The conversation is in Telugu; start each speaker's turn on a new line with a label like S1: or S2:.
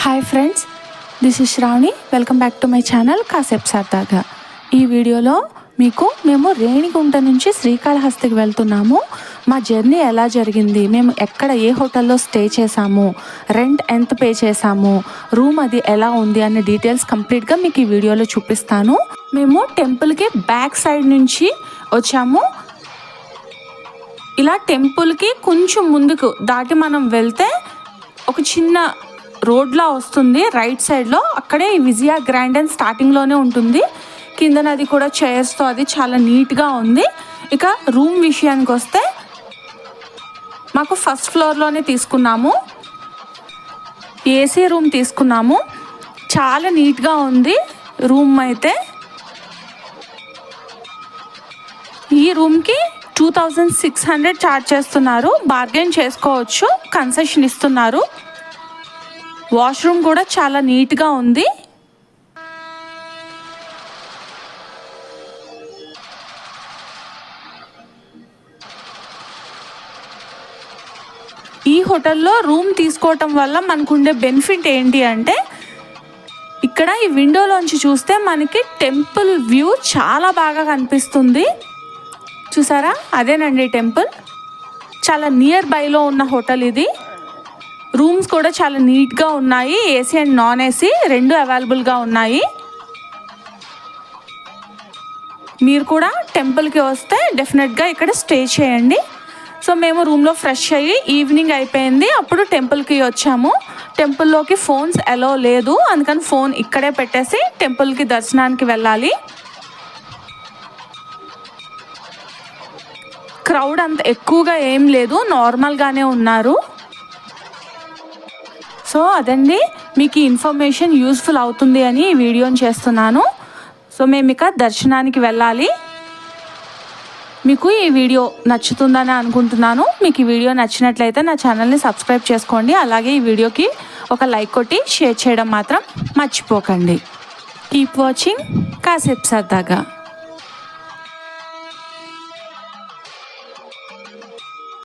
S1: Hi friends, this is Shravani. Welcome back to my channel కాసేపు సరదాగా. ఈ వీడియోలో మేము రేణిగుంట నుంచి శ్రీకాళహస్తికి వెళ్తున్నాము. మా జర్నీ ఎలా జరిగింది, మేము ఎక్కడ ఏ హోటల్లో స్టే చేసాము, రెంట్ ఎంత పే చేసాము, రూమ్ అది ఎలా ఉంది అనే డీటెయిల్స్ కంప్లీట్గా మీకు ఈ వీడియోలో చూపిస్తాను. మేము టెంపుల్కి బ్యాక్ సైడ్ నుంచి వచ్చాము. ఇలా టెంపుల్కి కొంచెం ముందుకు దాటి మనం వెళ్తే ఒక చిన్న రోడ్లా వస్తుంది రైట్ సైడ్లో. అక్కడే ఈ విజయ గ్రాండ్ అండ్ స్టార్టింగ్లోనే ఉంటుంది. కిందన అది కూడా చైర్స్తో అది చాలా నీట్గా ఉంది. ఇక రూమ్ విషయానికి వస్తే మాకు ఫస్ట్ ఫ్లోర్లోనే తీసుకున్నాము. ఏసీ రూమ్ తీసుకున్నాము. చాలా నీట్గా ఉంది రూమ్ అయితే. ఈ రూమ్కి 2600 ఛార్జ్ చేస్తున్నారు. బార్గెన్ చేసుకోవచ్చు, కన్సెషన్ ఇస్తున్నారు. వాష్రూమ్ కూడా చాలా నీట్గా ఉంది. ఈ హోటల్లో రూమ్ తీసుకోవటం వల్ల మనకుండే బెనిఫిట్ ఏంటి అంటే, ఇక్కడ ఈ విండోలోంచి చూస్తే మనకి టెంపుల్ వ్యూ చాలా బాగా కనిపిస్తుంది. చూసారా, అదేనండి టెంపుల్. చాలా నియర్ బైలో ఉన్న హోటల్ ఇది. రూమ్స్ కూడా చాలా నీట్గా ఉన్నాయి. ఏసీ అండ్ నాన్ ఏసీ రెండు అవైలబుల్గా ఉన్నాయి. మీరు కూడా టెంపుల్కి వస్తే డెఫినెట్గా ఇక్కడ స్టే చేయండి. సో మేము రూమ్లో ఫ్రెష్ అయ్యి ఈవినింగ్ అయిపోయింది. అప్పుడు టెంపుల్కి వచ్చాము. టెంపుల్లోకి ఫోన్స్ అలో లేదు, అందుకని ఫోన్ ఇక్కడే పెట్టేసి టెంపుల్కి దర్శనానికి వెళ్ళాలి. క్రౌడ్ అంత ఎక్కువగా ఏం లేదు, నార్మల్గానే ఉన్నారు. సో అదండి, మీకు ఈ ఇన్ఫర్మేషన్ యూస్ఫుల్ అవుతుంది అని ఈ వీడియోని చేస్తున్నాను. సో మేము ఇక దర్శనానికి వెళ్ళాలి. మీకు ఈ వీడియో నచ్చుతుందని అనుకుంటున్నాను. మీకు ఈ వీడియో నచ్చినట్లయితే నా ఛానల్ని సబ్స్క్రైబ్ చేసుకోండి. అలాగే ఈ వీడియోకి ఒక లైక్ కొట్టి షేర్ చేయడం మాత్రం మర్చిపోకండి. కీప్ వాచింగ్ కాసేపు సరదాగా.